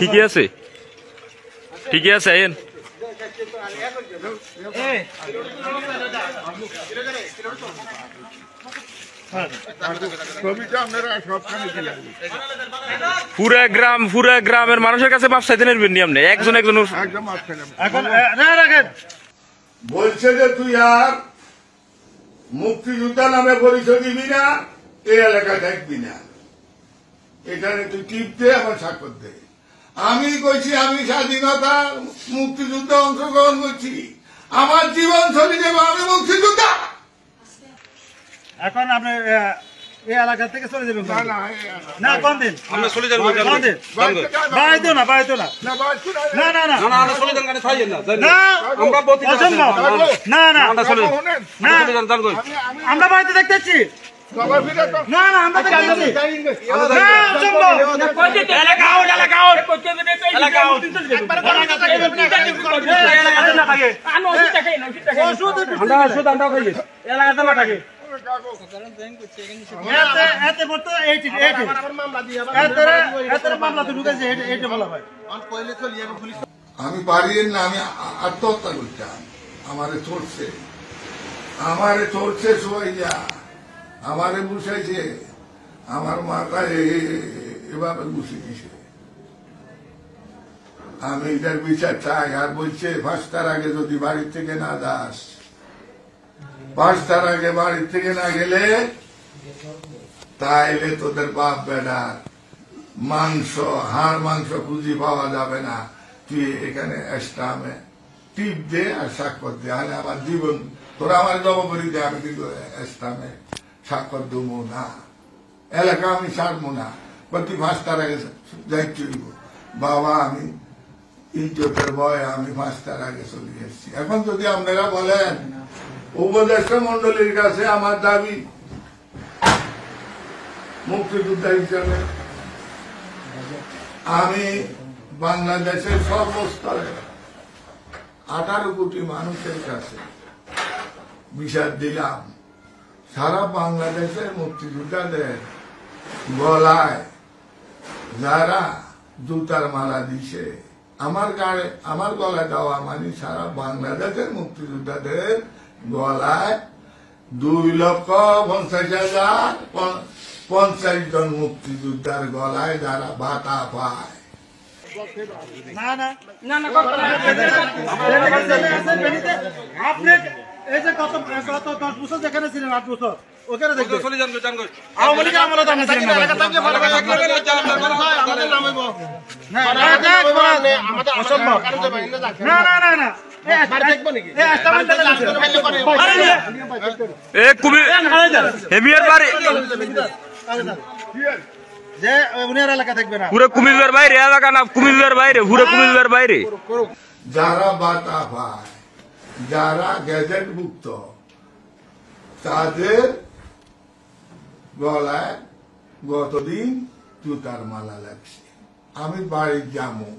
ঠিকই আছে, ঠিকই আছে। আইন পুরা গ্রামের মানুষের কাছে মাপ চাইতে নেবেন নি আপনি, একজন একজন বলছে যে তুই আর মুক্তিযোদ্ধা নামে পরিচয় দিবি না, এই এলাকা দেখবি না, এখানে তুই টিপ দে, আমার স্বাক্ষর দে। আমি কইছি আমি স্বাধীনতা মুক্তিযুদ্ধে অংশগ্রহণ করছি, আমার জীবন চলে যাবে, আমি মুক্তিযোদ্ধা। এখন আপনি এই এলাকা থেকে চলে যাবেন না? কোন দিন আমরা চলে যাবো? বাড়াইতো না, বাড়াইতো না, না না না না, আমরা চলে যান, গাড়ি ছাড়িয়ে না, আমরা বলতে না না, আমরা চলে যান, আমরা বাড়িতে দেখতেছি না না, আমরা দেখতেছি এলাকা আউট, এলাকা আউট, এলাকা আউট, এলাকাতে না থাকে। আমি পারি না, আমি আত্মহত্যা করতাম। আমারে চড়ছে সোয়াইয়া, আমারে বুঝাইছে, আমার মাথায় এভাবে বুঝে দিছে। আমি এটার বিচার চাই। আর বলছে 5টার আগে যদি বাড়ি থেকে না যাস, 5টার আগে বাড়ি থেকে না গেলে তাইলে তোদের বাপ বেটার মাংস, হাড় মাংস খুঁজি পাওয়া যাবে না। তুই এখানে স্টামে টিপ দে আর স্বাক্ষর দে, আরে আমার জীবন তোরা আমার জবাবরি দে, আমি কিন্তু স্টামে স্বাক্ষর দেবো না, এলাকা আমি ছাড়বো না। তুই 5টার আগে যাইতে হইব। বাবা আমি ইজ্জতের ভয়ে আমি 5টার আগে চলে এসেছি। এখন যদি আপনারা বলেন উপদেষ্টা মন্ডলীর কাছে আমার দাবি মুক্তিযোদ্ধা হিসেবে আমি বাংলাদেশের সর্বস্তরে 18 কোটি মানুষের কাছে বিচার দিলাম। সারা বাংলাদেশের মুক্তিযোদ্ধাদের গলায় যারা জুতার মালা দিছে, আমার গলায় দেওয়া মানে সারা বাংলাদেশের মুক্তিযোদ্ধাদের গলায় 2,50,050 জন মুক্তিযোদ্ধার গলায় যারা ভাতা পায়। না না না না, আপনি এই যে গত 10 বছর যেখানে ছিলেন, 8 বছর ওখানে দেখবেন চলে যান, আওয়ামী লীগের আমলে তো আপনি ছিলেন না। না না না না, যে উনার এলাকা থাকবে না, পুরো কুমিল্লার বাইরে এলাকা না, কুমিল্লার বাইরে, পুরো কুমিল্লার বাইরে যারা ভাতা পায়, যারা গ্যাজেটভুক্ত, তাদের গলায় গতদিন জুতার মালা লাগছে। আমি বাড়ি যাবো,